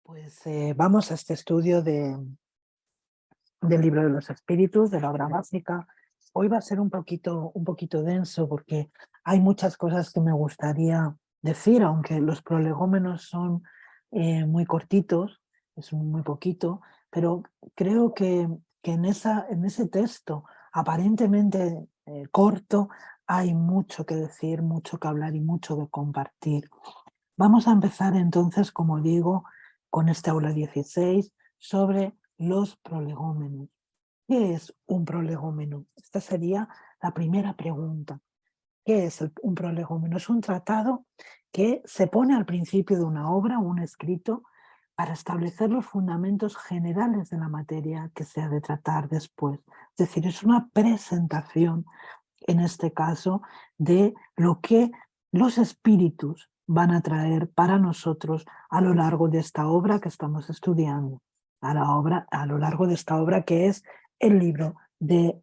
Pues vamos a este estudio del libro de los espíritus, de la obra básica. Hoy va a ser un poquito denso porque hay muchas cosas que me gustaría decir, aunque los prolegómenos son muy cortitos, es muy poquito, pero creo que en ese texto aparentemente corto hay mucho que decir, mucho que hablar y mucho que compartir. Vamos a empezar entonces, como digo, con este aula 16 sobre los prolegómenos. ¿Qué es un prolegómeno? Esta sería la primera pregunta. ¿Qué es un prolegómeno? Es un tratado que se pone al principio de una obra, un escrito, para establecer los fundamentos generales de la materia que se ha de tratar después. Es decir, es una presentación, en este caso, de lo que los espíritus van a traer para nosotros a lo largo de esta obra que estamos estudiando, a lo largo de esta obra que es el libro de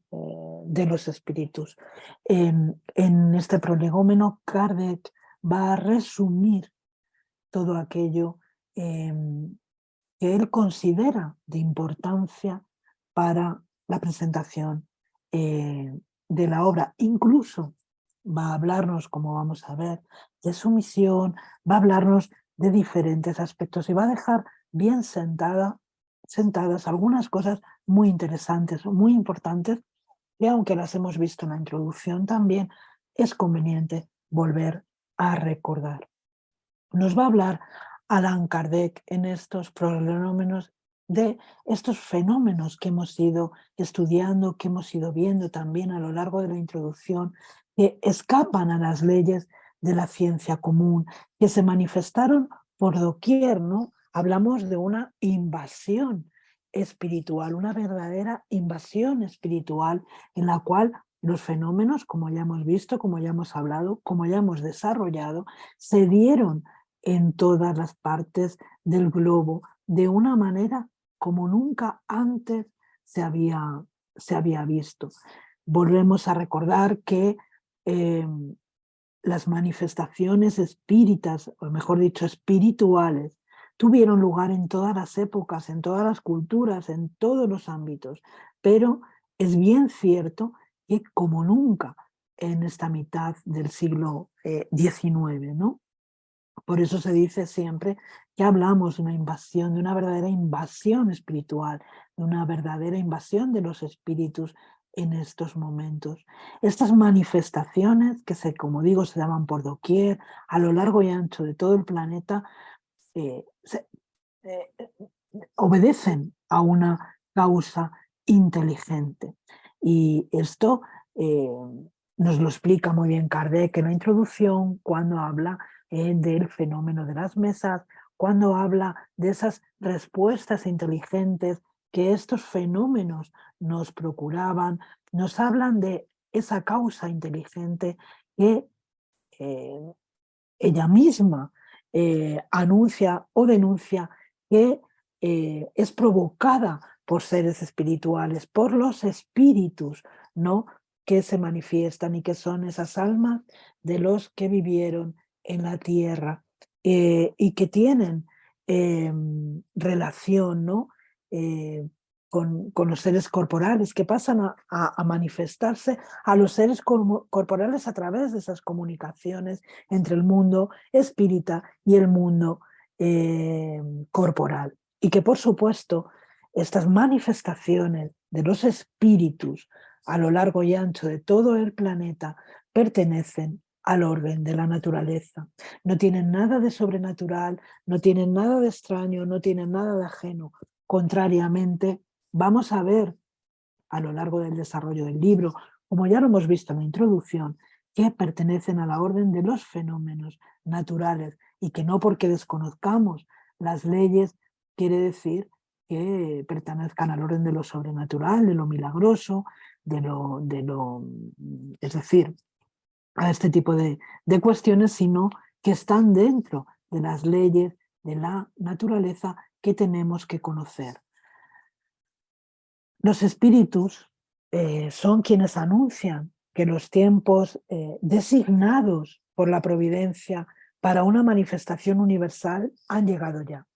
los espíritus. En este prolegómeno, Kardec va a resumir todo aquello que él considera de importancia para la presentación de la obra. Incluso va a hablarnos, como vamos a ver, de su misión, va a hablarnos de diferentes aspectos y va a dejar bien sentadas algunas cosas muy interesantes, muy importantes, que aunque las hemos visto en la introducción, también es conveniente volver a recordar. Nos va a hablar Allan Kardec en estos prolegómenos de estos fenómenos que hemos ido estudiando, que hemos ido viendo también a lo largo de la introducción, que escapan a las leyes de la ciencia común, que se manifestaron por doquier, ¿no? Hablamos de una invasión espiritual, una verdadera invasión espiritual en la cual los fenómenos, como ya hemos visto, como ya hemos hablado, como ya hemos desarrollado, se dieron en todas las partes del globo de una manera como nunca antes se había visto. Volvemos a recordar que las manifestaciones espíritas, o mejor dicho, espirituales, tuvieron lugar en todas las épocas, en todas las culturas, en todos los ámbitos, pero es bien cierto que como nunca en esta mitad del siglo XIX, ¿no? Por eso se dice siempre que hablamos de una invasión, de una verdadera invasión espiritual, de una verdadera invasión de los espíritus en estos momentos. Estas manifestaciones, como digo, se llaman por doquier, a lo largo y ancho de todo el planeta, eh, se- eh, eh, obedecen a una causa inteligente. Y esto eh, nos lo explica muy bien Kardec en la introducción, cuando habla del fenómeno de las mesas, cuando habla de esas respuestas inteligentes que estos fenómenos nos procuraban, nos hablan de esa causa inteligente que eh, ella misma anuncia o denuncia que es provocada por seres espirituales, por los espíritus, ¿no? Que se manifiestan y que son esas almas de los que vivieron en la tierra y que tienen relación, ¿no? Eh, con los seres corporales, que pasan a manifestarse a los seres corporales a través de esas comunicaciones entre el mundo espírita y el mundo corporal. Y que, por supuesto, estas manifestaciones de los espíritus a lo largo y ancho de todo el planeta pertenecen al orden de la naturaleza. No tienen nada de sobrenatural, no tienen nada de extraño, no tienen nada de ajeno. Contrariamente, vamos a ver a lo largo del desarrollo del libro, como ya lo hemos visto en la introducción, que pertenecen a la orden de los fenómenos naturales y que no porque desconozcamos las leyes quiere decir que pertenezcan al orden de lo sobrenatural, de lo milagroso, es decir, a este tipo de cuestiones, sino que están dentro de las leyes de la naturaleza que tenemos que conocer. Los espíritus son quienes anuncian que los tiempos designados por la providencia para una manifestación universal han llegado ya.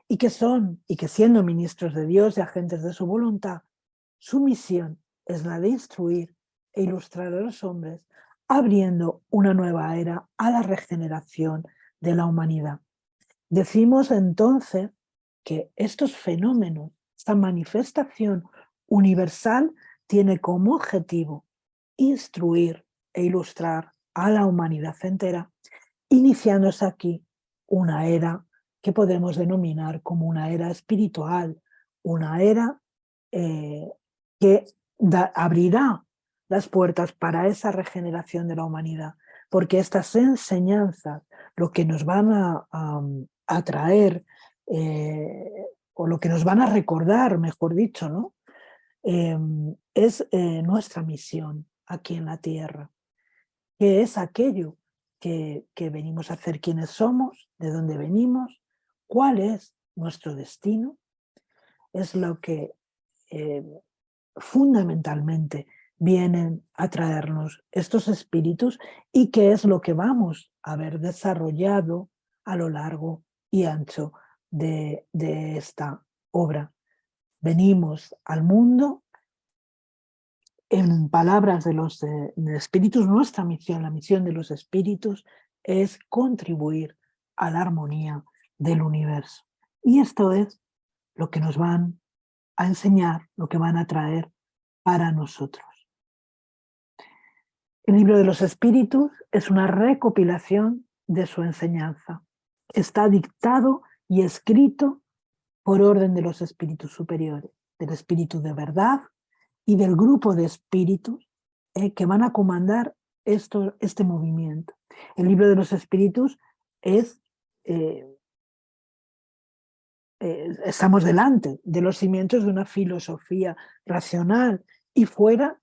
y que siendo ministros de Dios y agentes de su voluntad, su misión es la de instruir e ilustrar a los hombres, abriendo una nueva era a la regeneración de la humanidad. Decimos entonces que estos fenómenos, esta manifestación universal, tiene como objetivo instruir e ilustrar a la humanidad entera, iniciándose aquí una era que podemos denominar como una era espiritual, una era que abrirá las puertas para esa regeneración de la humanidad, porque estas enseñanzas lo que nos van a traer, o lo que nos van a recordar, mejor dicho, ¿no? Es nuestra misión aquí en la tierra, que es aquello que venimos a hacer, quiénes somos, de dónde venimos, cuál es nuestro destino, es lo que eh, fundamentalmente vienen a traernos estos espíritus y qué es lo que vamos a ver desarrollado a lo largo y ancho de esta obra. Venimos al mundo, en palabras de los espíritus, nuestra misión, la misión de los espíritus, es contribuir a la armonía del universo. Y esto es lo que nos van a enseñar, lo que van a traer para nosotros. El libro de los espíritus es una recopilación de su enseñanza. Está dictado y escrito por orden de los espíritus superiores, del espíritu de verdad y del grupo de espíritus que van a comandar este movimiento. El libro de los espíritus es, estamos delante de los cimientos de una filosofía racional y fuera,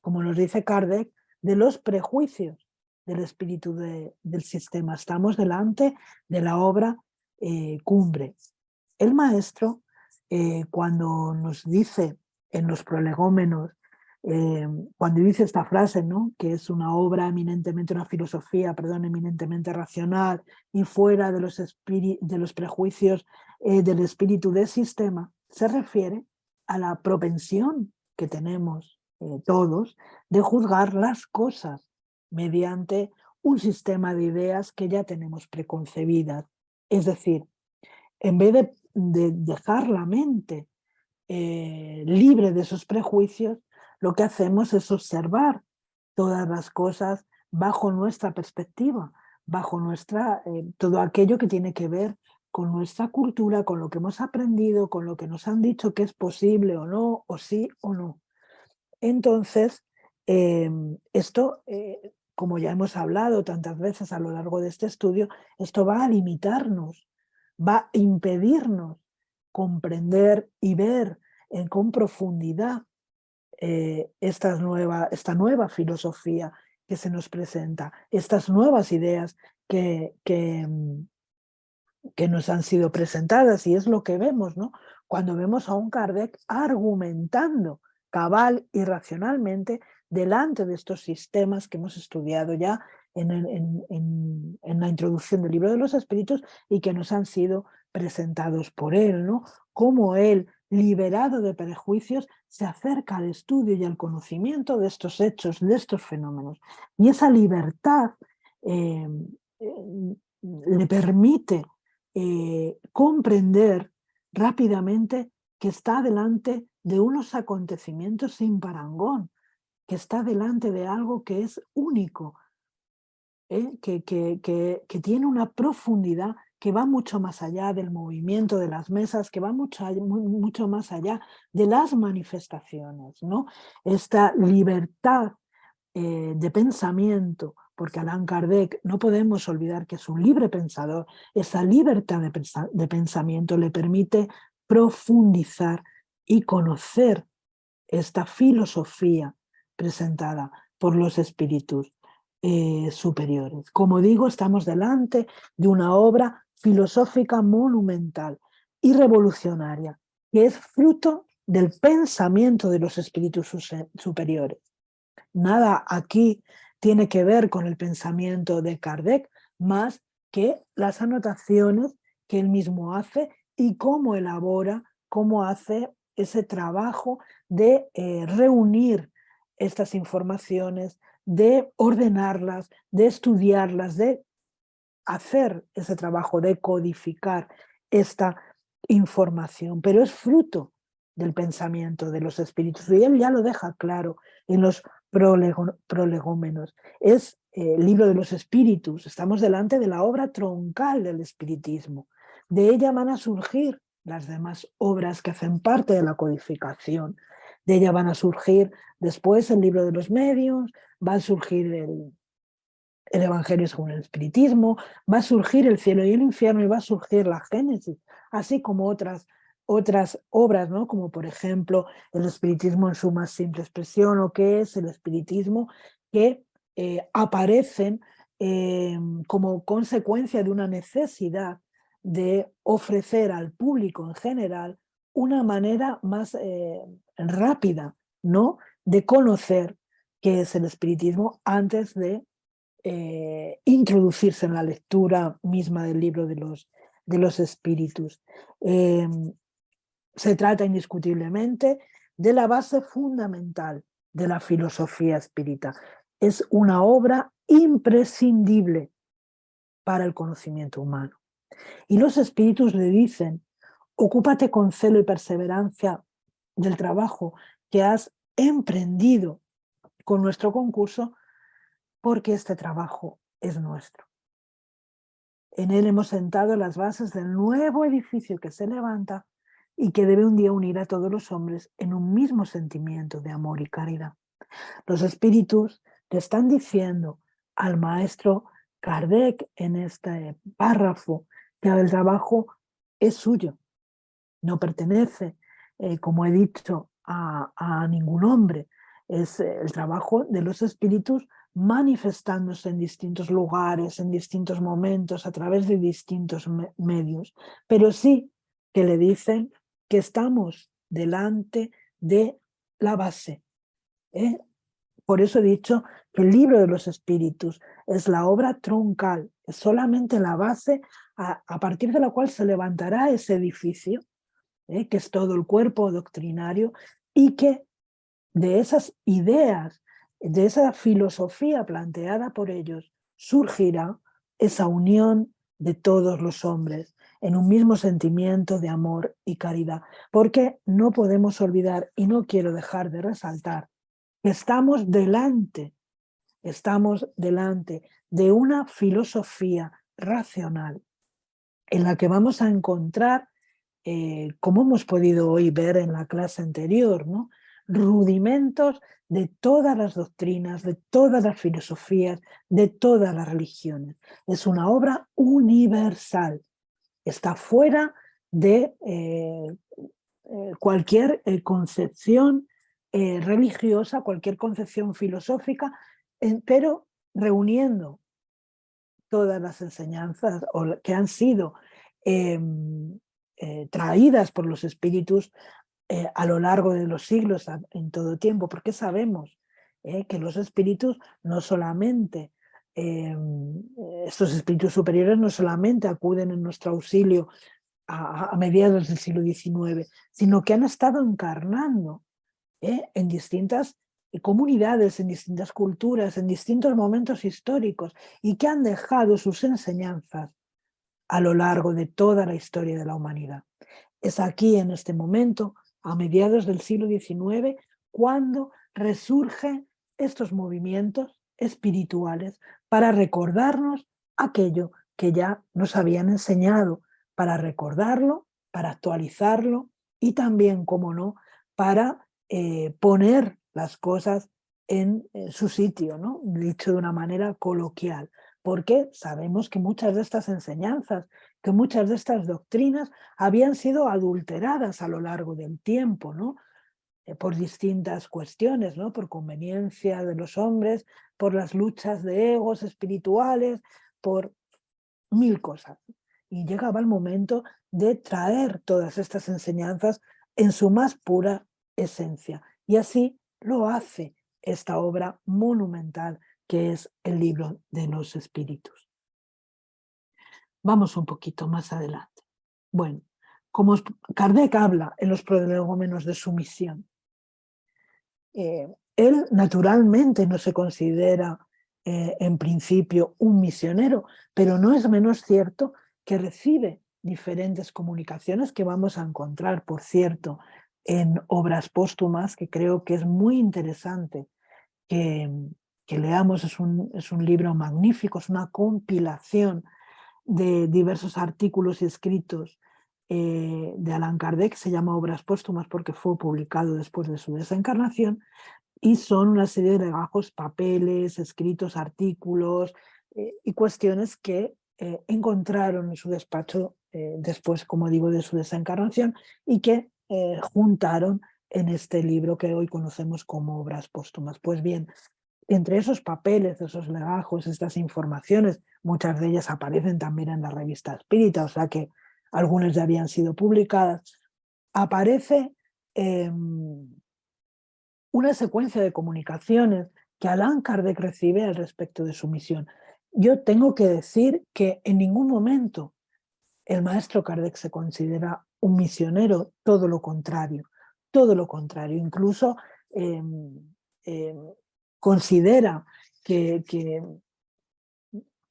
como nos dice Kardec, de los prejuicios del espíritu del sistema. Estamos delante de la obra cumbre. El maestro, cuando nos dice en los prolegómenos, cuando dice esta frase, ¿no? Que es una obra eminentemente, una filosofía, perdón, eminentemente racional y fuera de los prejuicios del espíritu del sistema, se refiere a la propensión que tenemos todos de juzgar las cosas mediante un sistema de ideas que ya tenemos preconcebidas. Es decir, en vez de dejar la mente libre de esos prejuicios, lo que hacemos es observar todas las cosas bajo nuestra perspectiva, bajo todo aquello que tiene que ver con nuestra cultura, con lo que hemos aprendido, con lo que nos han dicho que es posible o no, o sí o no. Entonces, esto, como ya hemos hablado tantas veces a lo largo de este estudio, esto va a limitarnos, va a impedirnos comprender y ver con profundidad esta nueva filosofía que se nos presenta, estas nuevas ideas que nos han sido presentadas, y es lo que vemos, ¿no? Cuando vemos a un Kardec argumentando cabal y racionalmente delante de estos sistemas que hemos estudiado ya en la introducción del libro de los espíritus y que nos han sido presentados por él, ¿no? Cómo él, liberado de prejuicios, se acerca al estudio y al conocimiento de estos hechos, de estos fenómenos. Y esa libertad le permite comprender rápidamente que está delante de unos acontecimientos sin parangón, que está delante de algo que es único, que tiene una profundidad que va mucho más allá del movimiento de las mesas, que va mucho más allá de las manifestaciones, ¿no? Esta libertad de pensamiento, porque Allan Kardec, no podemos olvidar que es un libre pensador, esa libertad de pensamiento le permite profundizar y conocer esta filosofía presentada por los espíritus superiores. Como digo, estamos delante de una obra filosófica monumental y revolucionaria, que es fruto del pensamiento de los espíritus superiores. Nada aquí tiene que ver con el pensamiento de Kardec, más que las anotaciones que él mismo hace y cómo elabora, cómo hace ese trabajo de reunir estas informaciones, de ordenarlas, de estudiarlas, de hacer ese trabajo de codificar esta información, pero es fruto del pensamiento de los espíritus. Y él ya lo deja claro en los prolegómenos. Es el libro de los espíritus. Estamos delante de la obra troncal del espiritismo. De ella van a surgir las demás obras que hacen parte de la codificación. De ella van a surgir después el libro de los medios, va a surgir el Evangelio según el Espiritismo, va a surgir el cielo y el infierno y va a surgir la Génesis, así como otras obras, ¿no? Como por ejemplo el Espiritismo en su más simple expresión, o que es el Espiritismo, que aparecen como consecuencia de una necesidad de ofrecer al público en general una manera más rápida, ¿no? De conocer qué es el espiritismo antes de introducirse en la lectura misma del libro de los espíritus. Se trata indiscutiblemente de la base fundamental de la filosofía espírita. Es una obra imprescindible para el conocimiento humano. Y los espíritus le dicen: ocúpate con celo y perseverancia del trabajo que has emprendido con nuestro concurso, porque este trabajo es nuestro. En él hemos sentado las bases del nuevo edificio que se levanta y que debe un día unir a todos los hombres en un mismo sentimiento de amor y caridad. Los espíritus le están diciendo al maestro Kardec en este párrafo que el trabajo es suyo, no pertenece, como he dicho, a ningún hombre. Es el trabajo de los espíritus manifestándose en distintos lugares, en distintos momentos, a través de distintos medios. Pero sí que le dicen que estamos delante de la base. Por eso he dicho que el libro de los espíritus es la obra troncal, es solamente la base a partir de la cual se levantará ese edificio, que es todo el cuerpo doctrinario, y que de esas ideas, de esa filosofía planteada por ellos, surgirá esa unión de todos los hombres en un mismo sentimiento de amor y caridad. Porque no podemos olvidar, y no quiero dejar de resaltar, que estamos delante de una filosofía racional en la que vamos a encontrar, como hemos podido hoy ver en la clase anterior, ¿no?, rudimentos de todas las doctrinas, de todas las filosofías, de todas las religiones. Es una obra universal, está fuera de cualquier concepción religiosa, cualquier concepción filosófica, pero reuniendo todas las enseñanzas que han sido traídas por los espíritus a lo largo de los siglos, en todo tiempo, porque sabemos que los espíritus no solamente, estos espíritus superiores no solamente acuden en nuestro auxilio a mediados del siglo XIX, sino que han estado encarnando en distintas comunidades, en distintas culturas, en distintos momentos históricos, y que han dejado sus enseñanzas a lo largo de toda la historia de la humanidad. Es aquí, en este momento, a mediados del siglo XIX, cuando resurgen estos movimientos espirituales para recordarnos aquello que ya nos habían enseñado, para recordarlo, para actualizarlo y también, como no, para poner las cosas en su sitio, ¿no?, dicho de una manera coloquial, porque sabemos que muchas de estas enseñanzas, que muchas de estas doctrinas habían sido adulteradas a lo largo del tiempo, ¿no?, por distintas cuestiones, ¿no?, por conveniencia de los hombres, por las luchas de egos espirituales, por mil cosas. Y llegaba el momento de traer todas estas enseñanzas en su más pura esencia. Y así lo hace esta obra monumental que es el libro de los espíritus. Vamos un poquito más adelante. Bueno, como Kardec habla en los prolegómenos de su misión. Él naturalmente no se considera en principio un misionero, pero no es menos cierto que recibe diferentes comunicaciones que vamos a encontrar, por cierto, en obras póstumas, que creo que es muy interesante que, que leamos. Es un libro magnífico, es una compilación de diversos artículos y escritos de Allan Kardec, se llama Obras Póstumas porque fue publicado después de su desencarnación, y son una serie de legajos, papeles, escritos, artículos y cuestiones que encontraron en su despacho después, como digo, de su desencarnación, y que juntaron en este libro que hoy conocemos como Obras Póstumas. Pues bien, entre esos papeles, esos legajos, estas informaciones, muchas de ellas aparecen también en la revista Espírita, o sea que algunas ya habían sido publicadas, aparece una secuencia de comunicaciones que Allan Kardec recibe al respecto de su misión. Yo tengo que decir que en ningún momento el maestro Kardec se considera un misionero, todo lo contrario, todo lo contrario. Incluso eh, eh, considera que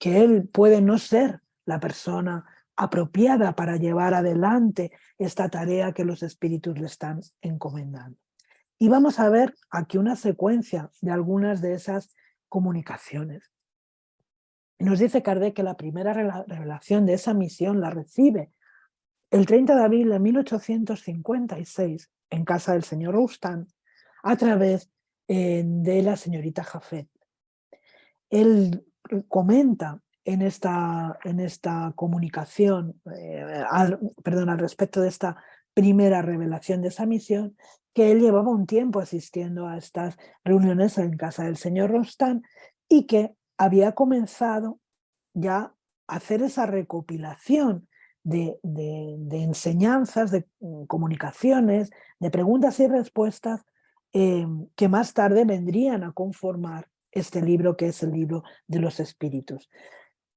él puede no ser la persona apropiada para llevar adelante esta tarea que los espíritus le están encomendando. Y vamos a ver aquí una secuencia de algunas de esas comunicaciones. Nos dice Kardec que la primera revelación de esa misión la recibe el 30 de abril de 1856 en casa del señor Roustan a través de la señorita Jafet. Él comenta en esta comunicación, al respecto de esta primera revelación de esa misión, que él llevaba un tiempo asistiendo a estas reuniones en casa del señor Rostand y que había comenzado ya a hacer esa recopilación de enseñanzas, de comunicaciones, de preguntas y respuestas que más tarde vendrían a conformar este libro, que es el libro de los espíritus.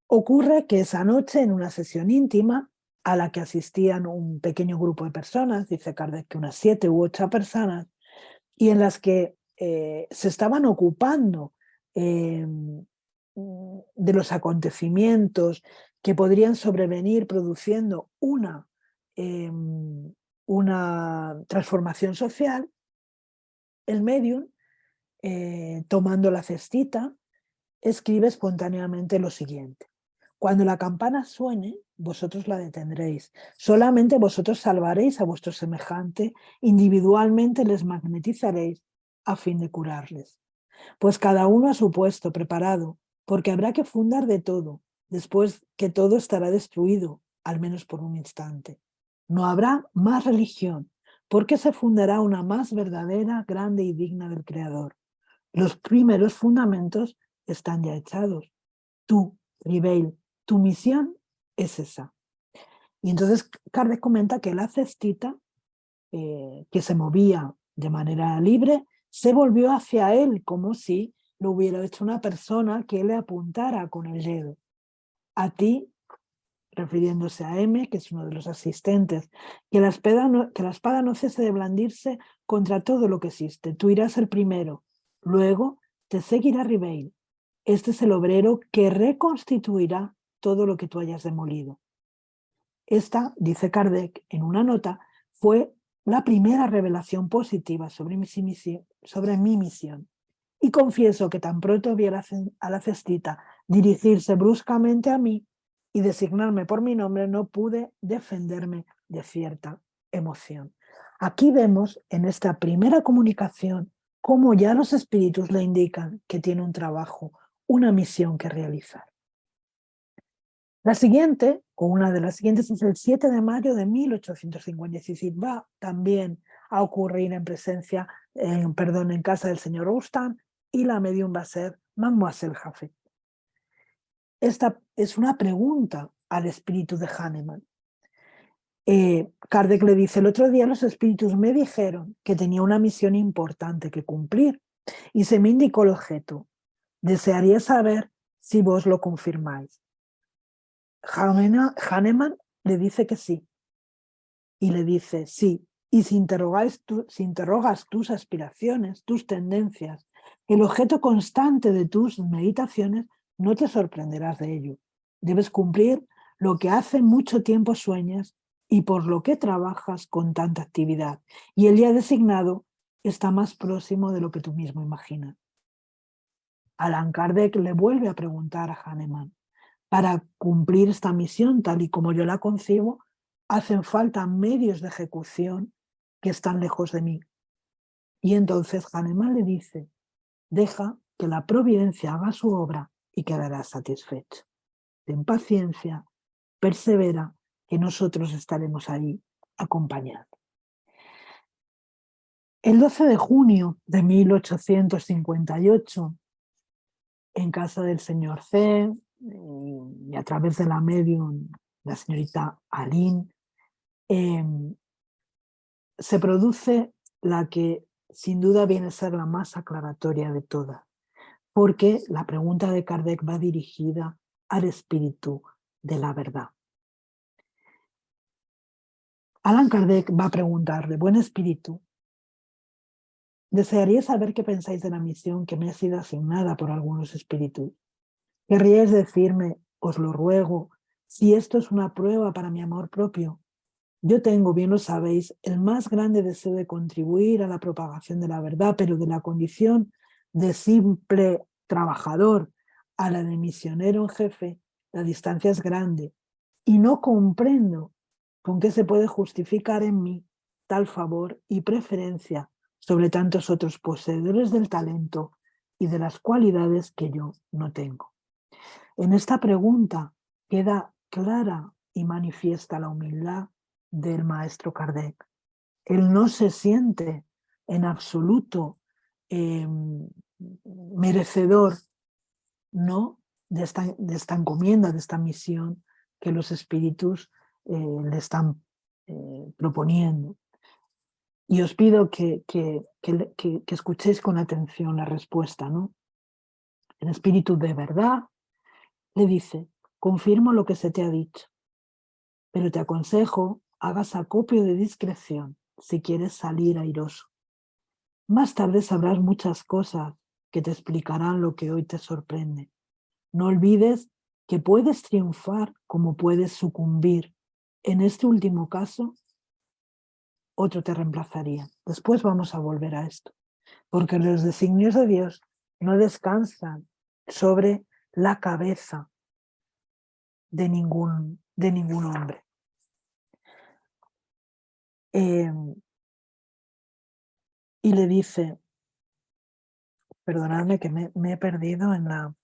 Ocurre que esa noche, en una sesión íntima a la que asistían un pequeño grupo de personas, dice Kardec que unas 7 u 8 personas, y en las que se estaban ocupando de los acontecimientos que podrían sobrevenir produciendo una transformación social, el médium, tomando la cestita, escribe espontáneamente lo siguiente: cuando la campana suene, vosotros la detendréis. Solamente vosotros salvaréis a vuestro semejante, individualmente les magnetizaréis a fin de curarles. Pues cada uno a su puesto, preparado, porque habrá que fundar de todo, después que todo estará destruido, al menos por un instante. No habrá más religión, porque se fundará una más verdadera, grande y digna del Creador. Los primeros fundamentos están ya echados. Tú, Ribeil, tu misión es esa. Y entonces Kardec comenta que la cestita, que se movía de manera libre, se volvió hacia él como si lo hubiera hecho una persona que le apuntara con el dedo. A ti, refiriéndose a M, que es uno de los asistentes, que la espada no cese de blandirse contra todo lo que existe. Tú irás el primero, luego te seguirá Ribeil. Este es el obrero que reconstituirá todo lo que tú hayas demolido. Esta, dice Kardec en una nota, fue la primera revelación positiva sobre mi misión. Y confieso que tan pronto vi a la cestita dirigirse bruscamente a mí y designarme por mi nombre, no pude defenderme de cierta emoción. Aquí vemos en esta primera comunicación cómo ya los espíritus le indican que tiene un trabajo, una misión que realizar. La siguiente, o una de las siguientes, es el 7 de mayo de 1856. Va también a ocurrir en presencia, en casa del señor Rostand, y la medium va a ser Mademoiselle Jafet. Esta es una pregunta al espíritu de Hahnemann. Kardec le dice: el otro día los espíritus me dijeron que tenía una misión importante que cumplir y se me indicó el objeto. Desearía saber si vos lo confirmáis. Hahnemann le dice que sí. Y le dice, sí, y si interrogas tus aspiraciones, tus tendencias, el objeto constante de tus meditaciones, no te sorprenderás de ello. Debes cumplir lo que hace mucho tiempo sueñas y por lo que trabajas con tanta actividad. Y el día designado está más próximo de lo que tú mismo imaginas. Allan Kardec le vuelve a preguntar a Hahnemann, para cumplir esta misión tal y como yo la concibo, hacen falta medios de ejecución que están lejos de mí. Y entonces Hahnemann le dice, deja que la providencia haga su obra y quedarás satisfecho. Ten paciencia, persevera, que nosotros estaremos ahí acompañando. El 12 de junio de 1858, en casa del señor C, y a través de la medium, la señorita Aline, se produce la que sin duda viene a ser la más aclaratoria de todas, porque la pregunta de Kardec va dirigida al espíritu de la verdad. Allan Kardec va a preguntarle, buen espíritu, desearía saber qué pensáis de la misión que me ha sido asignada por algunos espíritus. ¿Querríais decirme, os lo ruego, si esto es una prueba para mi amor propio? Yo tengo, bien lo sabéis, el más grande deseo de contribuir a la propagación de la verdad, pero de la condición de simple trabajador a la de misionero en jefe, la distancia es grande y no comprendo con qué se puede justificar en mí tal favor y preferencia sobre tantos otros poseedores del talento y de las cualidades que yo no tengo. En esta pregunta queda clara y manifiesta la humildad del maestro Kardec. Él no se siente en absoluto merecedor, ¿no?, de esta encomienda, de esta misión que los espíritus le están proponiendo. Y os pido que escuchéis con atención la respuesta, ¿no? El espíritu de verdad le dice, confirmo lo que se te ha dicho, pero te aconsejo hagas acopio de discreción si quieres salir airoso. Más tarde sabrás muchas cosas que te explicarán lo que hoy te sorprende. No olvides que puedes triunfar como puedes sucumbir. En este último caso, otro te reemplazaría. Después vamos a volver a esto, porque los designios de Dios no descansan sobre la cabeza de ningún hombre. Y le dice, perdonadme que me he perdido en la...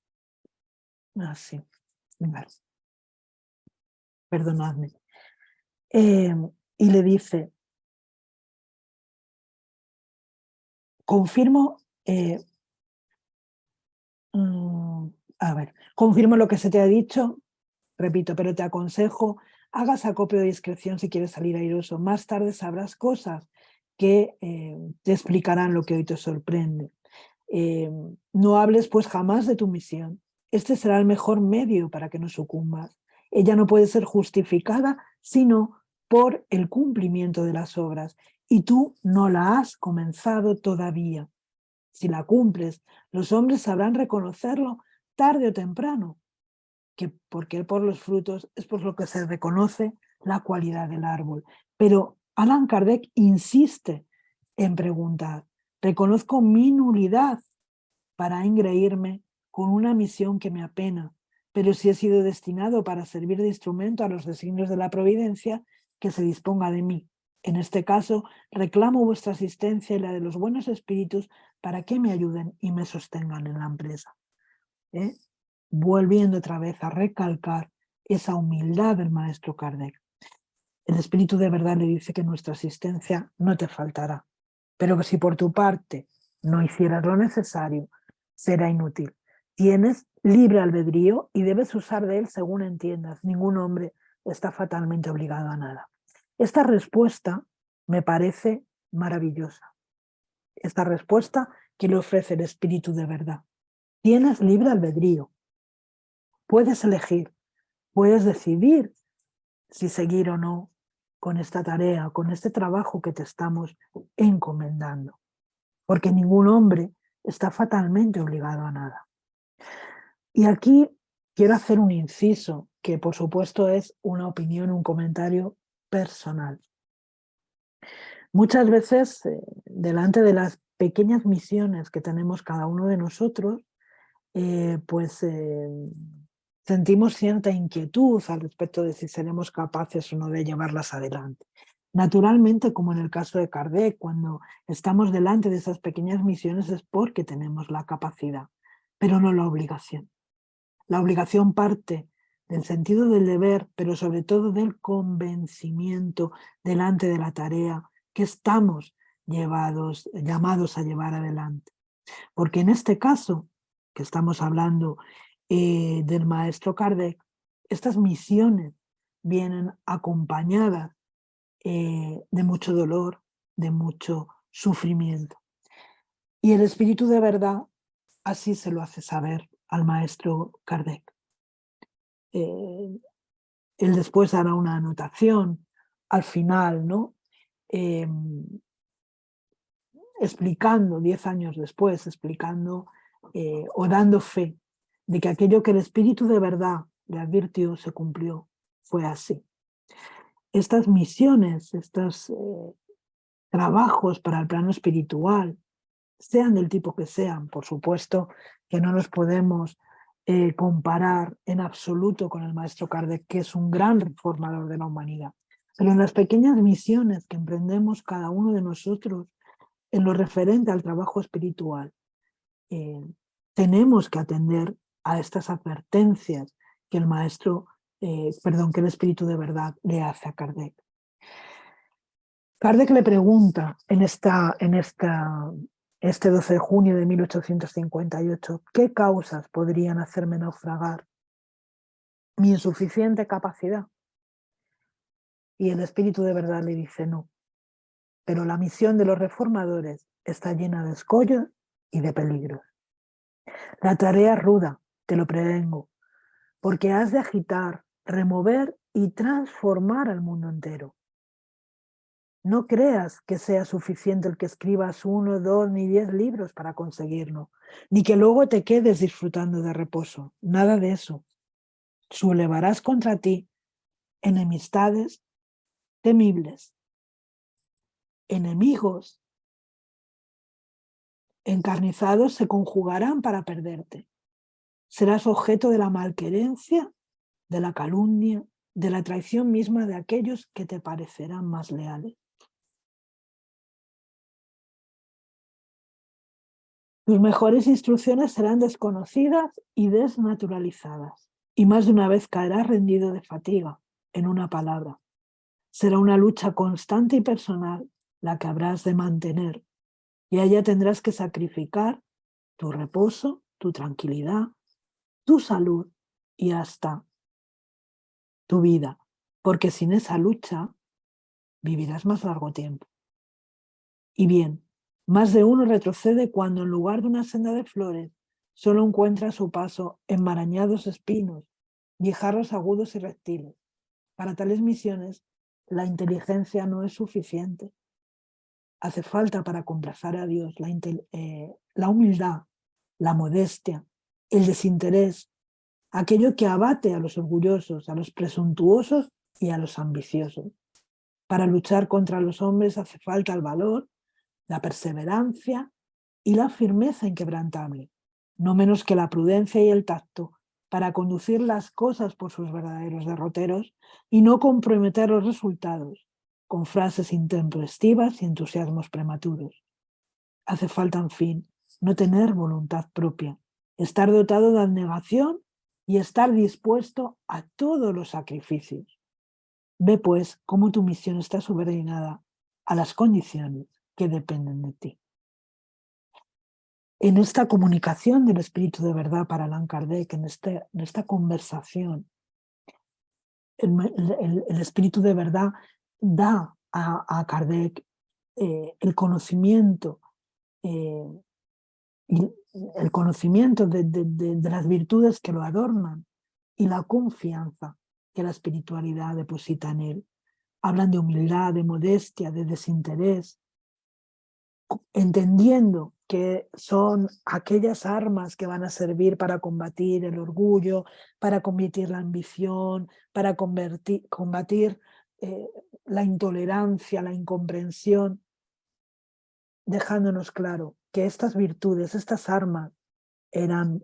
sí, vale. Perdonadme. Y le dice, confirmo, confirmo lo que se te ha dicho, repito, pero te aconsejo, hagas acopio de discreción si quieres salir airoso. Más tarde sabrás cosas que te explicarán lo que hoy te sorprende. No hables pues jamás de tu misión. Este será el mejor medio para que no sucumbas. Ella no puede ser justificada sino por el cumplimiento de las obras y tú no la has comenzado todavía. Si la cumples, los hombres sabrán reconocerlo tarde o temprano, porque por los frutos es por lo que se reconoce la cualidad del árbol. Pero Allan Kardec insiste en preguntar, reconozco mi nulidad para engreírme con una misión que me apena, pero si he sido destinado para servir de instrumento a los designios de la providencia, que se disponga de mí. En este caso, reclamo vuestra asistencia y la de los buenos espíritus para que me ayuden y me sostengan en la empresa. Volviendo otra vez a recalcar esa humildad del maestro Kardec. El espíritu de verdad le dice que nuestra asistencia no te faltará, pero que si por tu parte no hicieras lo necesario, será inútil. Tienes libre albedrío y debes usar de él según entiendas. Ningún hombre está fatalmente obligado a nada. Esta respuesta me parece maravillosa. Esta respuesta que le ofrece el espíritu de verdad. Tienes libre albedrío. Puedes elegir, puedes decidir si seguir o no con esta tarea, con este trabajo que te estamos encomendando. Porque ningún hombre está fatalmente obligado a nada. Y aquí quiero hacer un inciso, que por supuesto es una opinión, un comentario personal. Muchas veces, delante de las pequeñas misiones que tenemos cada uno de nosotros, sentimos cierta inquietud al respecto de si seremos capaces o no de llevarlas adelante. Naturalmente, como en el caso de Kardec, cuando estamos delante de esas pequeñas misiones es porque tenemos la capacidad, pero no la obligación. La obligación parte del sentido del deber, pero sobre todo del convencimiento delante de la tarea que estamos llamados a llevar adelante. Porque en este caso, que estamos hablando del maestro Kardec, estas misiones vienen acompañadas de mucho dolor, de mucho sufrimiento. Y el espíritu de verdad así se lo hace saber al maestro Kardec. Él después hará una anotación al final, ¿no? Explicando, 10 años después, explicando o dando fe de que aquello que el espíritu de verdad le advirtió se cumplió. Fue así. Estas misiones, estos trabajos para el plano espiritual, sean del tipo que sean, por supuesto que no nos podemos comparar en absoluto con el maestro Kardec, que es un gran reformador de la humanidad. Pero en las pequeñas misiones que emprendemos cada uno de nosotros en lo referente al trabajo espiritual, tenemos que atender a estas advertencias que el maestro, que el espíritu de verdad le hace a Kardec. Kardec le pregunta este 12 de junio de 1858, ¿qué causas podrían hacerme naufragar? Mi insuficiente capacidad. Y el espíritu de verdad le dice no. Pero la misión de los reformadores está llena de escollos y de peligros. La tarea es ruda, te lo prevengo, porque has de agitar, remover y transformar al mundo entero. No creas que sea suficiente el que escribas 1, 2 ni 10 libros para conseguirlo, ni que luego te quedes disfrutando de reposo. Nada de eso. Sublevarás contra ti enemistades temibles, enemigos encarnizados se conjugarán para perderte. Serás objeto de la malquerencia, de la calumnia, de la traición misma de aquellos que te parecerán más leales. Tus mejores instrucciones serán desconocidas y desnaturalizadas, y más de una vez caerás rendido de fatiga, en una palabra. Será una lucha constante y personal la que habrás de mantener, y allá tendrás que sacrificar tu reposo, tu tranquilidad, tu salud y hasta tu vida, porque sin esa lucha vivirás más largo tiempo. Y bien, más de uno retrocede cuando en lugar de una senda de flores solo encuentra a su paso enmarañados espinos, guijarros agudos y reptiles. Para tales misiones, la inteligencia no es suficiente. Hace falta para complacer a Dios la humildad, la modestia, el desinterés, aquello que abate a los orgullosos, a los presuntuosos y a los ambiciosos. Para luchar contra los hombres hace falta el valor, la perseverancia y la firmeza inquebrantable, no menos que la prudencia y el tacto para conducir las cosas por sus verdaderos derroteros y no comprometer los resultados con frases intempestivas y entusiasmos prematuros. Hace falta, en fin, no tener voluntad propia, estar dotado de abnegación y estar dispuesto a todos los sacrificios. Ve, pues, cómo tu misión está subordinada a las condiciones que dependen de ti. En esta comunicación del espíritu de verdad para Allan Kardec, en esta conversación, el espíritu de verdad da a Kardec el conocimiento, el conocimiento de las virtudes que lo adornan y la confianza que la espiritualidad deposita en él. hablan de humildad, de modestia, de desinterés, entendiendo que son aquellas armas que van a servir para combatir el orgullo, para combatir la ambición, para combatir la intolerancia, la incomprensión, dejándonos claro que estas virtudes, estas armas, eran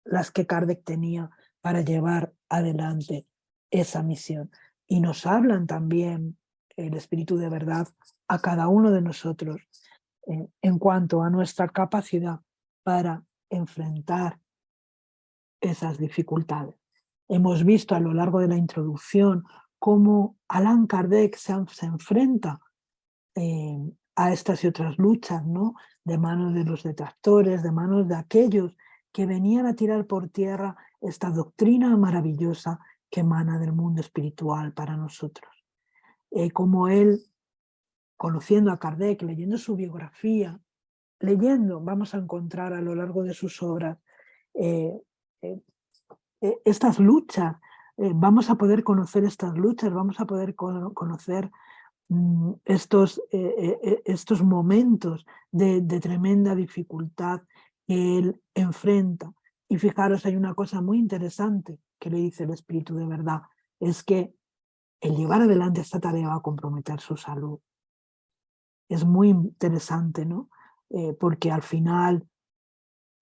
las que Kardec tenía para llevar adelante esa misión. Y nos hablan también el Espíritu de Verdad a cada uno de nosotros en cuanto a nuestra capacidad para enfrentar esas dificultades. Hemos visto a lo largo de la introducción cómo Allan Kardec se enfrenta a estas y otras luchas, ¿no? De manos de los detractores, de manos de aquellos que venían a tirar por tierra esta doctrina maravillosa que emana del mundo espiritual para nosotros. Como él, conociendo a Kardec, leyendo su biografía, vamos a encontrar a lo largo de sus obras eh, eh, estas luchas, vamos a poder conocer estas luchas, vamos a poder conocer estos momentos de tremenda dificultad que él enfrenta. Y fijaros, hay una cosa muy interesante que le dice el Espíritu de Verdad, es que el llevar adelante esta tarea va a comprometer su salud. Es muy interesante, ¿no? Porque al final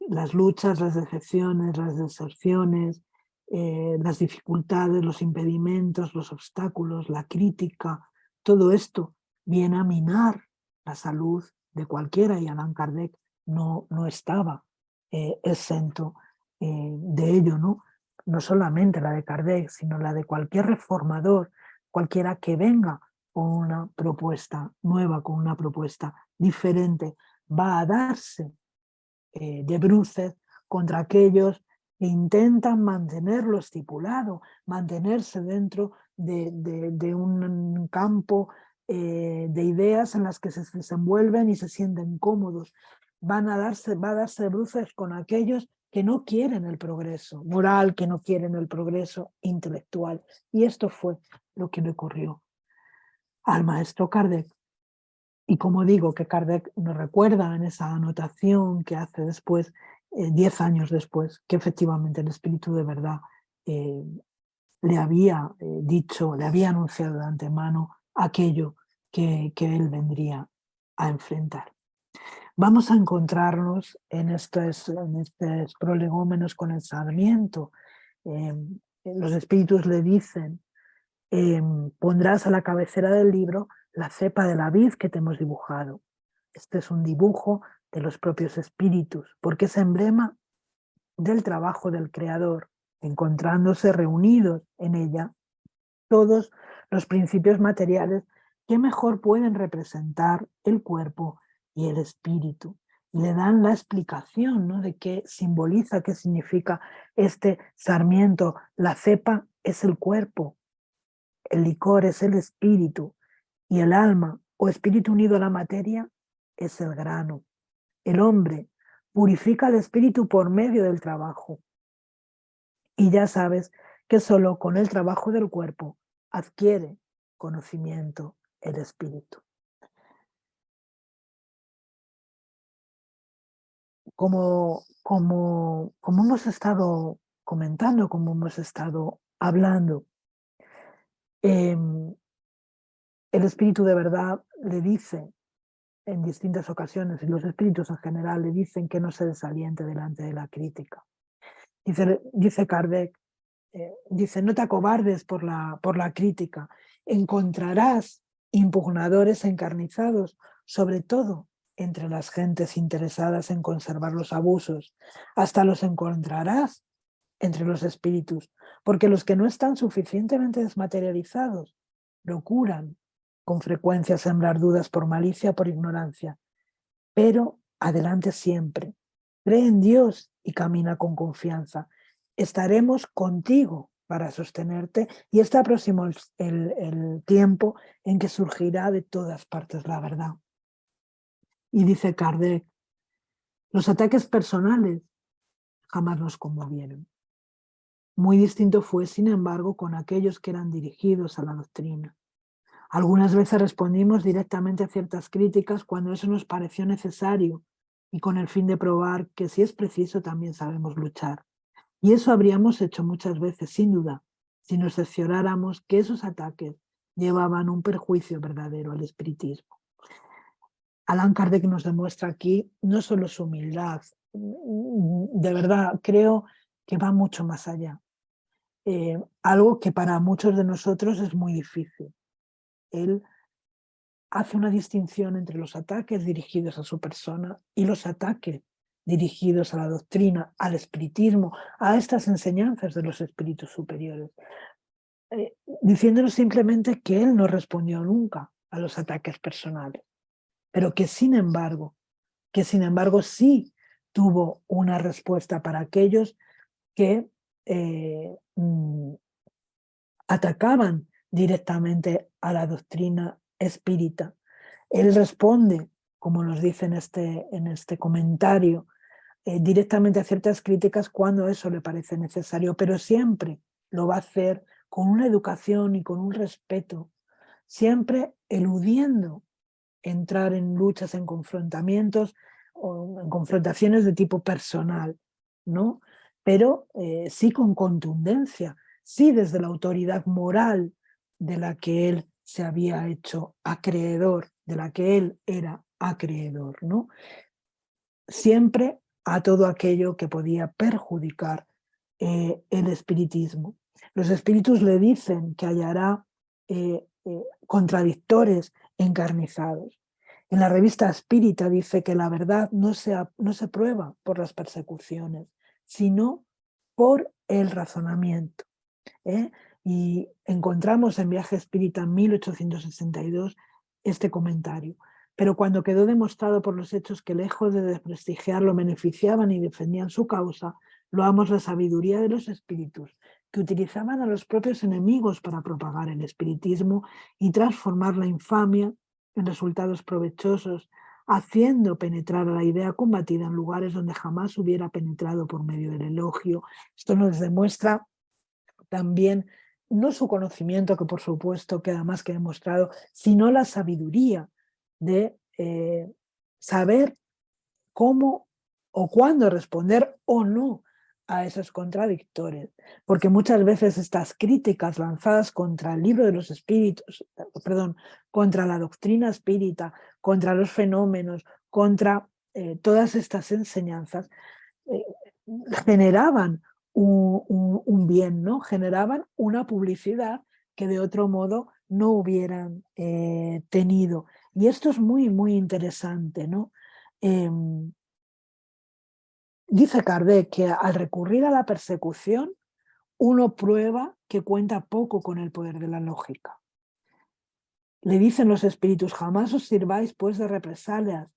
las luchas, las decepciones, las deserciones, las dificultades, los impedimentos, los obstáculos, la crítica, todo esto viene a minar la salud de cualquiera, y Allan Kardec no estaba exento de ello, ¿no? No solamente la de Kardec, sino la de cualquier reformador, cualquiera que venga con una propuesta nueva, con una propuesta diferente, va a darse de bruces contra aquellos que intentan mantener lo estipulado, mantenerse dentro de un campo de ideas en las que se desenvuelven y se sienten cómodos. Va a darse de bruces con aquellos que no quieren el progreso moral, que no quieren el progreso intelectual. Y esto fue lo que le ocurrió al maestro Kardec. Y como digo, que Kardec nos recuerda en esa anotación que hace después, 10 años después, que efectivamente el Espíritu de Verdad eh, le había dicho, le había anunciado de antemano aquello que él vendría a enfrentar. Vamos a encontrarnos en estos prolegómenos con el Sarmiento. Los espíritus le dicen: pondrás a la cabecera del libro la cepa de la vid que te hemos dibujado. Este es un dibujo de los propios espíritus, porque es emblema del trabajo del Creador, encontrándose reunidos en ella todos los principios materiales que mejor pueden representar el cuerpo y el espíritu. Y le dan la explicación, ¿no?, de qué simboliza, qué significa este sarmiento. La cepa es el cuerpo, el licor es el espíritu, y el alma o espíritu unido a la materia es el grano. El hombre purifica el espíritu por medio del trabajo. Y ya sabes que solo con el trabajo del cuerpo adquiere conocimiento el espíritu. Como hemos estado comentando, como hemos estado hablando, el Espíritu de Verdad le dice en distintas ocasiones, y los espíritus en general le dicen que no se desaliente delante de la crítica. Dice Kardec, dice: no te acobardes por la crítica, encontrarás impugnadores encarnizados, sobre todo entre las gentes interesadas en conservar los abusos. Hasta los encontrarás entre los espíritus, porque los que no están suficientemente desmaterializados procuran con frecuencia sembrar dudas por malicia, por ignorancia. Pero adelante siempre, cree en Dios y camina con confianza. Estaremos contigo para sostenerte, y está próximo el tiempo en que surgirá de todas partes la verdad. Y dice Kardec: los ataques personales jamás nos conmovieron. Muy distinto fue, sin embargo, con aquellos que eran dirigidos a la doctrina. Algunas veces respondimos directamente a ciertas críticas cuando eso nos pareció necesario y con el fin de probar que si es preciso también sabemos luchar. Y eso habríamos hecho muchas veces, sin duda, si nos cercioráramos que esos ataques llevaban un perjuicio verdadero al espiritismo. Allan Kardec nos demuestra aquí no solo su humildad, de verdad creo que va mucho más allá. Algo que para muchos de nosotros es muy difícil. Él hace una distinción entre los ataques dirigidos a su persona y los ataques dirigidos a la doctrina, al espiritismo, a estas enseñanzas de los espíritus superiores, diciéndonos simplemente que él no respondió nunca a los ataques personales, pero que sin embargo sí tuvo una respuesta para aquellos que atacaban directamente a la doctrina espírita. Él responde, como nos dice en este comentario, directamente a ciertas críticas cuando eso le parece necesario, pero siempre lo va a hacer con una educación y con un respeto, siempre eludiendo entrar en luchas, en confrontamientos o en confrontaciones de tipo personal, ¿no? Pero sí con contundencia, sí desde la autoridad moral de la que él se había hecho acreedor, de la que él era acreedor, ¿no? Siempre a todo aquello que podía perjudicar el espiritismo. Los espíritus le dicen que hallará contradictores encarnizados. En la revista Espírita dice que la verdad no se prueba por las persecuciones, sino por el razonamiento. ¿eh? Y encontramos en Viaje Espírita 1862 este comentario. Pero cuando quedó demostrado por los hechos que lejos de desprestigiarlo beneficiaban y defendían su causa, loamos la sabiduría de los espíritus, que utilizaban a los propios enemigos para propagar el espiritismo y transformar la infamia en resultados provechosos, haciendo penetrar a la idea combatida en lugares donde jamás hubiera penetrado por medio del elogio. Esto nos demuestra también no su conocimiento, que por supuesto queda más que demostrado, sino la sabiduría de saber cómo o cuándo responder o no a esos contradictores. Porque muchas veces estas críticas lanzadas contra el libro de los espíritus, perdón, contra la doctrina espírita, contra los fenómenos, contra todas estas enseñanzas, eh, generaban un bien, ¿no? Generaban una publicidad que de otro modo no hubieran tenido. Y esto es muy, muy interesante, ¿no? Dice Kardec que al recurrir a la persecución, uno prueba que cuenta poco con el poder de la lógica. Le dicen los espíritus, jamás os sirváis pues de represalias.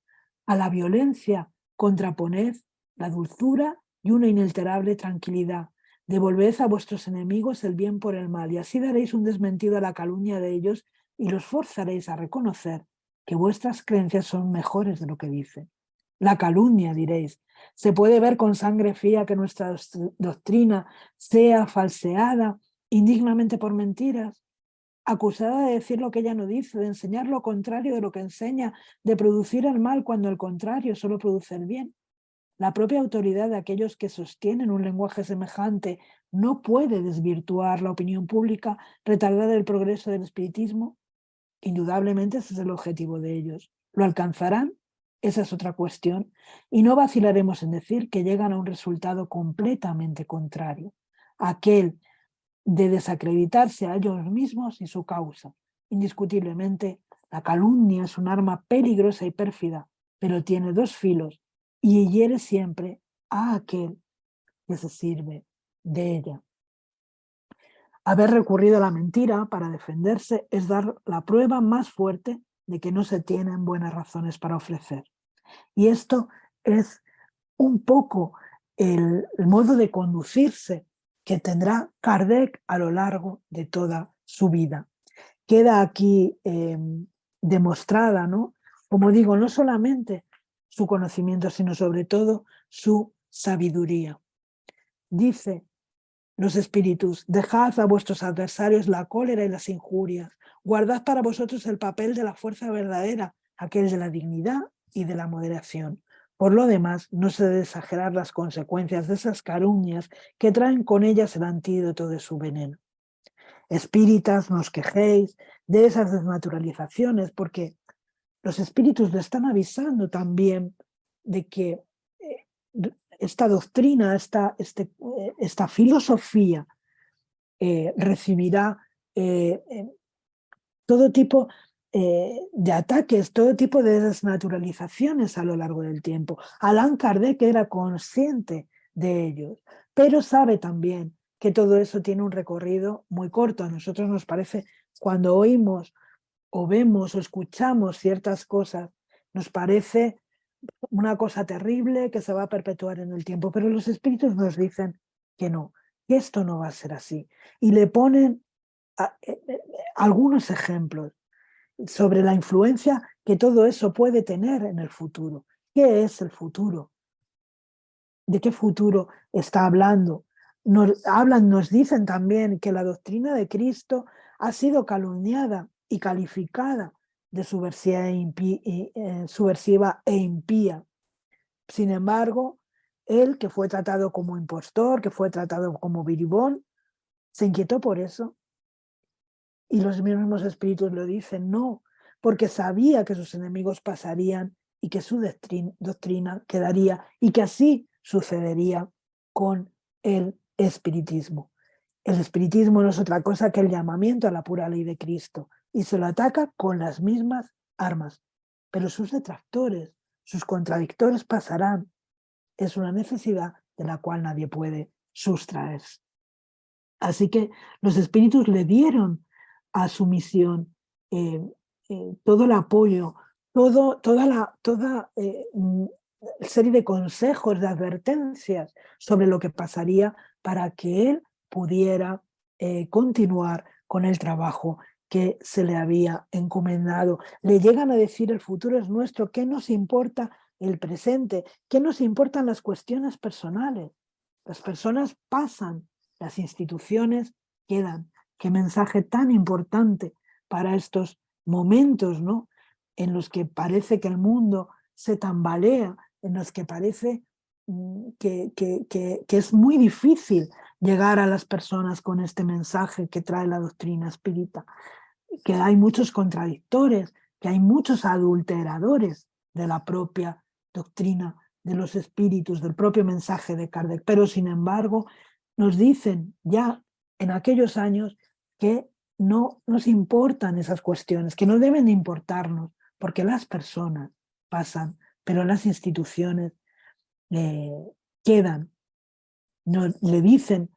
A la violencia contraponed la dulzura y una inalterable tranquilidad. Devolved a vuestros enemigos el bien por el mal, y así daréis un desmentido a la calumnia de ellos y los forzaréis a reconocer que vuestras creencias son mejores de lo que dicen. La calumnia, diréis, se puede ver con sangre fría que nuestra doctrina sea falseada indignamente por mentiras, acusada de decir lo que ella no dice, de enseñar lo contrario de lo que enseña, de producir el mal cuando el contrario solo produce el bien. La propia autoridad de aquellos que sostienen un lenguaje semejante no puede desvirtuar la opinión pública, retardar el progreso del espiritismo. Indudablemente ese es el objetivo de ellos. ¿Lo alcanzarán? Esa es otra cuestión. Y no vacilaremos en decir que llegan a un resultado completamente contrario, aquel de desacreditarse a ellos mismos y su causa. Indiscutiblemente, la calumnia es un arma peligrosa y pérfida, pero tiene dos filos y hiere siempre a aquel que se sirve de ella. Haber recurrido a la mentira para defenderse es dar la prueba más fuerte de que no se tienen buenas razones para ofrecer. Y esto es un poco el modo de conducirse que tendrá Kardec a lo largo de toda su vida. Queda aquí demostrada, ¿no? Como digo, no solamente su conocimiento, sino sobre todo su sabiduría. Dice los espíritus, dejad a vuestros adversarios la cólera y las injurias, Guardad para vosotros el papel de la fuerza verdadera, aquel de la dignidad y de la moderación. Por lo demás, no se debe exagerar las consecuencias de esas calumnias que traen con ellas el antídoto de su veneno. Espíritas, no os quejéis de esas desnaturalizaciones, porque los espíritus le están avisando también de que esta doctrina, esta filosofía recibirá todo tipo de ataques, todo tipo de desnaturalizaciones a lo largo del tiempo. Allan Kardec era consciente de ellos, pero sabe también que todo eso tiene un recorrido muy corto. A nosotros nos parece, cuando oímos o vemos o escuchamos ciertas cosas, nos parece una cosa terrible que se va a perpetuar en el tiempo, pero los espíritus nos dicen que no, que esto no va a ser así. Y le ponen algunos ejemplos sobre la influencia que todo eso puede tener en el futuro. ¿Qué es el futuro? ¿De qué futuro está hablando? Nos dicen también que la doctrina de Cristo ha sido calumniada y calificada de subversiva e impía. Sin embargo, él, que fue tratado como impostor, que fue tratado como bribón, se inquietó por eso. Y los mismos espíritus lo dicen, no, porque sabía que sus enemigos pasarían y que su doctrina quedaría y que así sucedería con el espiritismo. El espiritismo no es otra cosa que el llamamiento a la pura ley de Cristo y se lo ataca con las mismas armas. Pero sus detractores, sus contradictores pasarán. Es una necesidad de la cual nadie puede sustraerse. Así que los espíritus le dieron a su misión todo el apoyo, toda serie de consejos, de advertencias sobre lo que pasaría para que él pudiera continuar con el trabajo que se le había encomendado. Le llegan a decir: el futuro es nuestro, ¿qué nos importa el presente? ¿Qué nos importan las cuestiones personales? Las personas pasan, las instituciones quedan. Qué mensaje tan importante para estos momentos, ¿no?, en los que parece que el mundo se tambalea, en los que parece que es muy difícil llegar a las personas con este mensaje que trae la doctrina espírita, que hay muchos contradictores, que hay muchos adulteradores de la propia doctrina de los espíritus, del propio mensaje de Kardec, pero sin embargo nos dicen ya en aquellos años que no nos importan esas cuestiones, que no deben de importarnos, porque las personas pasan, pero las instituciones quedan. Le dicen: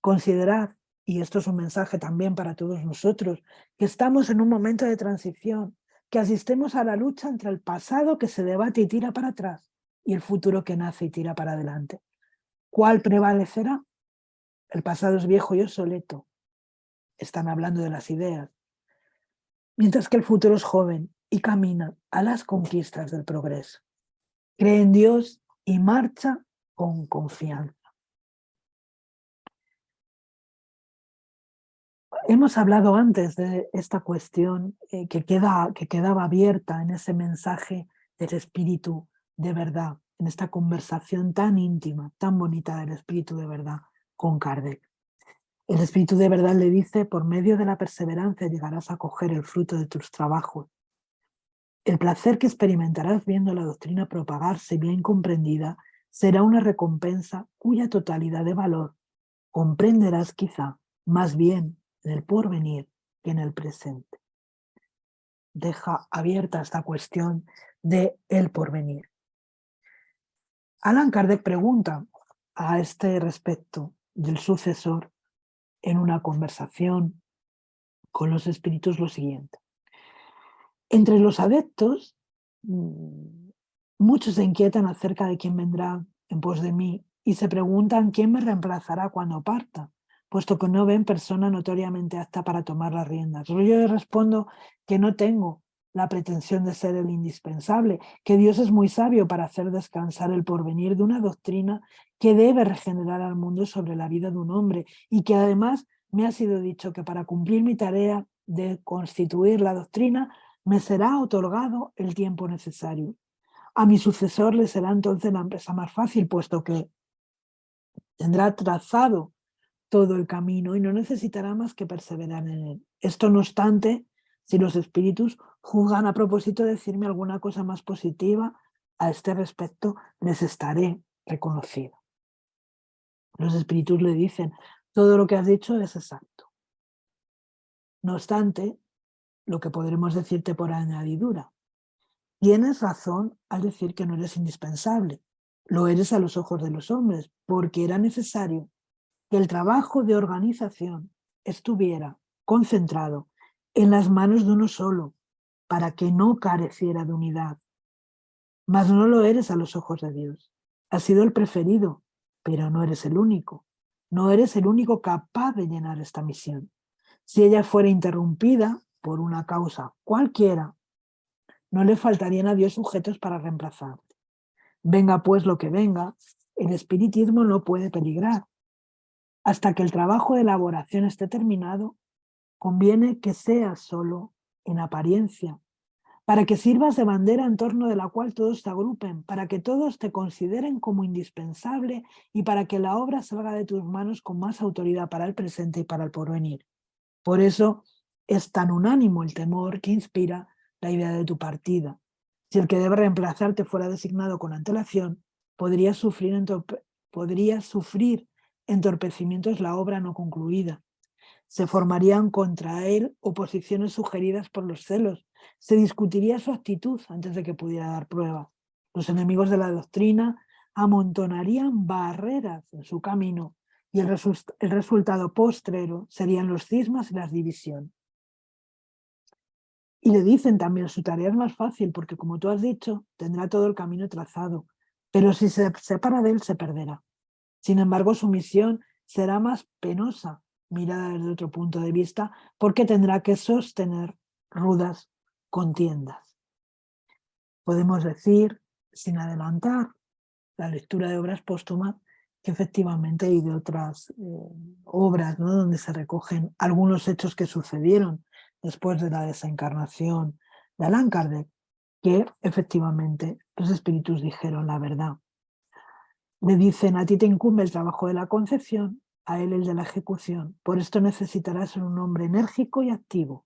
considerad, y esto es un mensaje también para todos nosotros, que estamos en un momento de transición, que asistemos a la lucha entre el pasado que se debate y tira para atrás y el futuro que nace y tira para adelante. ¿Cuál prevalecerá? El pasado es viejo y obsoleto. Están hablando de las ideas. Mientras que el futuro es joven y camina a las conquistas del progreso. Cree en Dios y marcha con confianza. Hemos hablado antes de esta cuestión que quedaba abierta en ese mensaje del espíritu de verdad, en esta conversación tan íntima, tan bonita del espíritu de verdad con Kardec. El espíritu de verdad le dice: por medio de la perseverancia llegarás a coger el fruto de tus trabajos. El placer que experimentarás viendo la doctrina propagarse bien comprendida será una recompensa cuya totalidad de valor comprenderás quizá más bien en el porvenir que en el presente. Deja abierta esta cuestión de el porvenir. Allan Kardec pregunta a este respecto del sucesor en una conversación con los espíritus lo siguiente: entre los adeptos, muchos se inquietan acerca de quién vendrá en pos de mí y se preguntan quién me reemplazará cuando parta, puesto que no ven persona notoriamente apta para tomar las riendas. Yo les respondo que no tengo la pretensión de ser el indispensable, que Dios es muy sabio para hacer descansar el porvenir de una doctrina que debe regenerar al mundo sobre la vida de un hombre y que además me ha sido dicho que para cumplir mi tarea de constituir la doctrina, me será otorgado el tiempo necesario. A mi sucesor le será entonces la empresa más fácil, puesto que tendrá trazado todo el camino y no necesitará más que perseverar en él. Esto no obstante, si los espíritus juzgan a propósito de decirme alguna cosa más positiva a este respecto, les estaré reconocido. Los espíritus le dicen, todo lo que has dicho es exacto. No obstante, lo que podremos decirte por añadidura, tienes razón al decir que no eres indispensable. Lo eres a los ojos de los hombres, porque era necesario que el trabajo de organización estuviera concentrado en las manos de uno solo, para que no careciera de unidad. Mas no lo eres a los ojos de Dios. Has sido el preferido, pero no eres el único. No eres el único capaz de llenar esta misión. Si ella fuera interrumpida por una causa cualquiera, no le faltarían a Dios sujetos para reemplazarte. Venga pues lo que venga, el espiritismo no puede peligrar. Hasta que el trabajo de elaboración esté terminado, conviene que seas solo en apariencia, para que sirvas de bandera en torno de la cual todos te agrupen, para que todos te consideren como indispensable y para que la obra salga de tus manos con más autoridad para el presente y para el porvenir. Por eso es tan unánimo el temor que inspira la idea de tu partida. Si el que debe reemplazarte fuera designado con antelación, podrías sufrir entorpecimientos la obra no concluida. Se formarían contra él oposiciones sugeridas por los celos. Se discutiría su actitud antes de que pudiera dar prueba. Los enemigos de la doctrina amontonarían barreras en su camino y el resultado postrero serían los cismas y las divisiones. Y le dicen también, su tarea es más fácil porque, como tú has dicho, tendrá todo el camino trazado, pero si se separa de él se perderá. Sin embargo, su misión será más penosa, mirada desde otro punto de vista, porque tendrá que sostener rudas contiendas. Podemos decir, sin adelantar la lectura de obras póstumas, que efectivamente hay de otras obras, ¿no?, donde se recogen algunos hechos que sucedieron después de la desencarnación de Allan Kardec, que efectivamente los espíritus dijeron la verdad. Le dicen, a ti te incumbe el trabajo de la concepción, a él el de la ejecución. Por esto necesitarás ser un hombre enérgico y activo,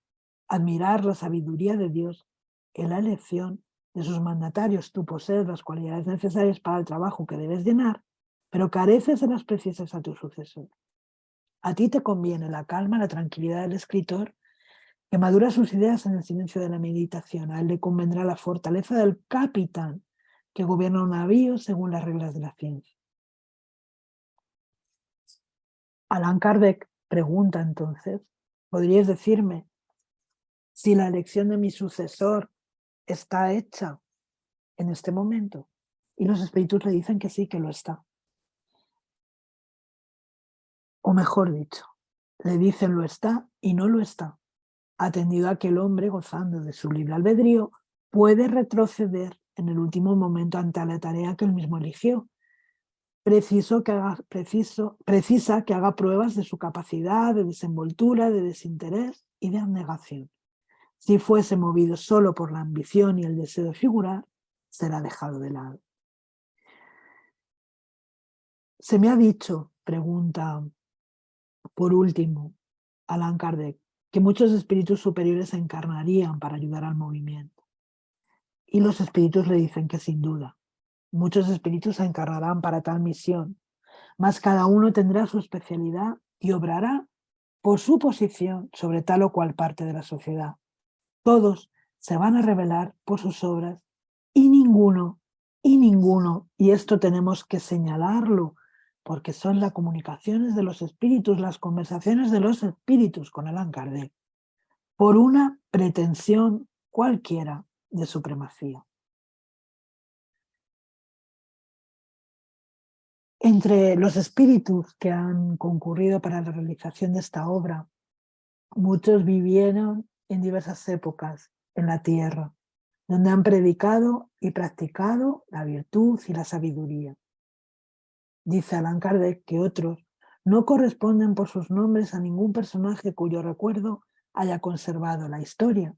admirar la sabiduría de Dios en la elección de sus mandatarios. Tú posees las cualidades necesarias para el trabajo que debes llenar, pero careces de las precisas a tu sucesor. A ti te conviene la calma, la tranquilidad del escritor, que madura sus ideas en el silencio de la meditación. A él le convendrá la fortaleza del capitán, que gobierna un navío según las reglas de la ciencia. Allan Kardec pregunta entonces, ¿podrías decirme si la elección de mi sucesor está hecha en este momento? Y los espíritus le dicen que sí, que lo está. O mejor dicho, le dicen lo está y no lo está, atendido a que el hombre, gozando de su libre albedrío, puede retroceder en el último momento ante la tarea que él mismo eligió. Precisa que haga pruebas de su capacidad, de desenvoltura, de desinterés y de abnegación. Si fuese movido solo por la ambición y el deseo de figurar, será dejado de lado. Se me ha dicho, pregunta por último Allan Kardec, que muchos espíritus superiores se encarnarían para ayudar al movimiento. Y los espíritus le dicen que sin duda, muchos espíritus se encarnarán para tal misión, mas cada uno tendrá su especialidad y obrará por su posición sobre tal o cual parte de la sociedad. Todos se van a revelar por sus obras y ninguno, y esto tenemos que señalarlo, porque son las comunicaciones de los espíritus, las conversaciones de los espíritus con Allan Kardec, por una pretensión cualquiera de supremacía. Entre los espíritus que han concurrido para la realización de esta obra, muchos vivieron en diversas épocas en la tierra, donde han predicado y practicado la virtud y la sabiduría. Dice Allan Kardec que otros no corresponden por sus nombres a ningún personaje cuyo recuerdo haya conservado la historia,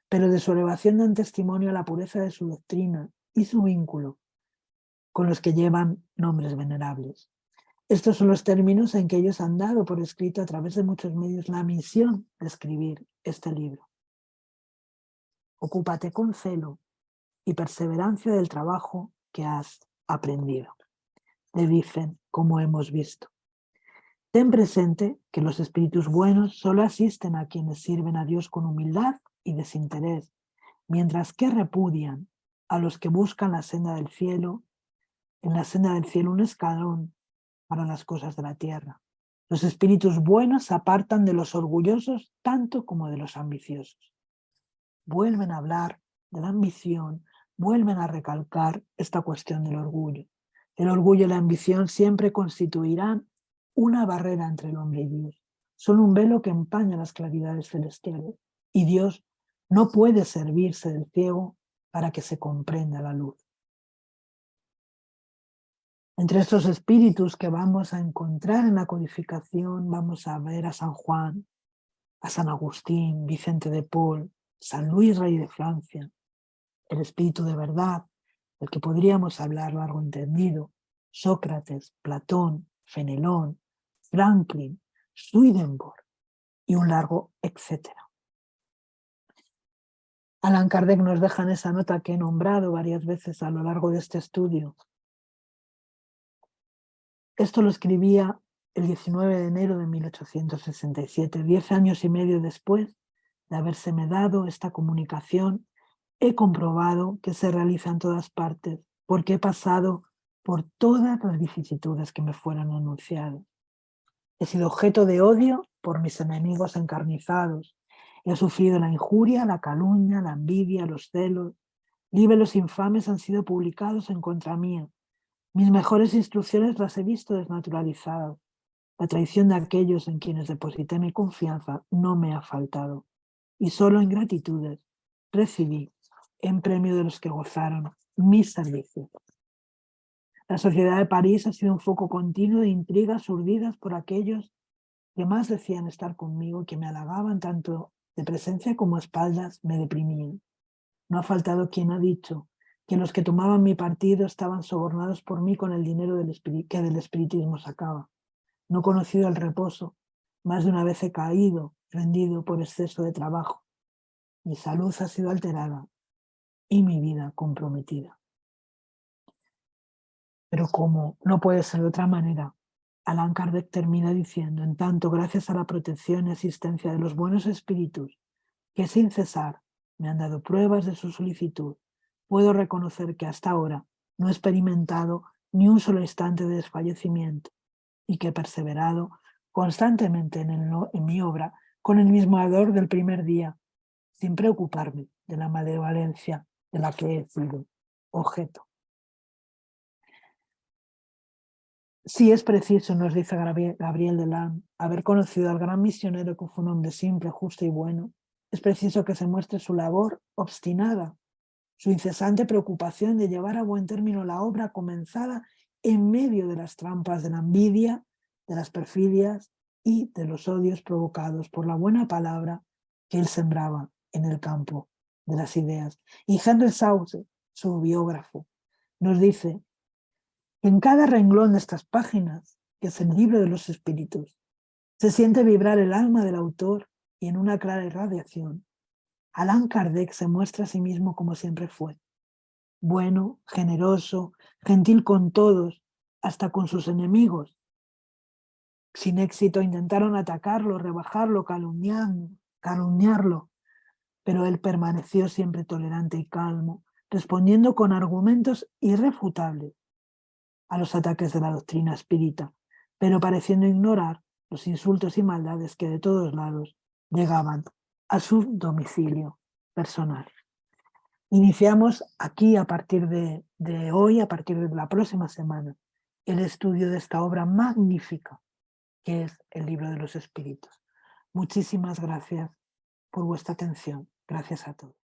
pero de su elevación dan testimonio a la pureza de su doctrina y su vínculo con los que llevan nombres venerables. Estos son los términos en que ellos han dado por escrito a través de muchos medios la misión de escribir este libro. Ocúpate con celo y perseverancia del trabajo que has aprendido. Le dicen, como hemos visto. Ten presente que los espíritus buenos solo asisten a quienes sirven a Dios con humildad y desinterés, mientras que repudian a los que buscan la senda del cielo, en la senda del cielo un escalón para las cosas de la tierra. Los espíritus buenos se apartan de los orgullosos tanto como de los ambiciosos. Vuelven a hablar de la ambición, vuelven a recalcar esta cuestión del orgullo. El orgullo y la ambición siempre constituirán una barrera entre el hombre y Dios. Son un velo que empaña las claridades celestiales y Dios no puede servirse del ciego para que se comprenda la luz. Entre estos espíritus que vamos a encontrar en la codificación vamos a ver a San Juan, a San Agustín, Vicente de Paul, San Luis Rey de Francia, el espíritu de verdad, del que podríamos hablar largo entendido, Sócrates, Platón, Fenelón, Franklin, Swedenborg y un largo etcétera. Allan Kardec nos deja en esa nota que he nombrado varias veces a lo largo de este estudio. Esto lo escribía el 19 de enero de 1867, 10 años y medio después de habérseme dado esta comunicación. He comprobado que se realiza en todas partes, porque he pasado por todas las vicisitudes que me fueran anunciadas. He sido objeto de odio por mis enemigos encarnizados. He sufrido la injuria, la calumnia, la envidia, los celos. Libelos infames han sido publicados en contra mía. Mis mejores instrucciones las he visto desnaturalizadas. La traición de aquellos en quienes deposité mi confianza no me ha faltado. Y solo ingratitudes recibí en premio de los que gozaron mis servicios. La sociedad de París ha sido un foco continuo de intrigas urdidas por aquellos que más decían estar conmigo, que me halagaban tanto de presencia como a espaldas, me deprimían. No ha faltado quien ha dicho que los que tomaban mi partido estaban sobornados por mí con el dinero que del espiritismo sacaba. No he conocido el reposo. Más de una vez he caído, rendido por exceso de trabajo. Mi salud ha sido alterada y mi vida comprometida. Pero como no puede ser de otra manera, Allan Kardec termina diciendo, en tanto, gracias a la protección y asistencia de los buenos espíritus, que sin cesar me han dado pruebas de su solicitud, puedo reconocer que hasta ahora no he experimentado ni un solo instante de desfallecimiento y que he perseverado constantemente en mi obra con el mismo ardor del primer día, sin preocuparme de la malevalencia de la que he sido objeto. Sí es preciso, nos dice Gabriel Delam, haber conocido al gran misionero que fue un hombre simple, justo y bueno. Es preciso que se muestre su labor obstinada, su incesante preocupación de llevar a buen término la obra comenzada en medio de las trampas de la envidia, de las perfidias y de los odios provocados por la buena palabra que él sembraba en el campo de las ideas. Y Henry Sauce, su biógrafo, nos dice que en cada renglón de estas páginas, que es el libro de los espíritus, se siente vibrar el alma del autor y en una clara irradiación, Allan Kardec se muestra a sí mismo como siempre fue, bueno, generoso, gentil con todos, hasta con sus enemigos. Sin éxito intentaron atacarlo, rebajarlo, calumniarlo, pero él permaneció siempre tolerante y calmo, respondiendo con argumentos irrefutables a los ataques de la doctrina espírita, pero pareciendo ignorar los insultos y maldades que de todos lados llegaban a su domicilio personal. Iniciamos aquí a partir de hoy, a partir de la próxima semana, el estudio de esta obra magnífica que es el Libro de los Espíritus. Muchísimas gracias por vuestra atención. Gracias a todos.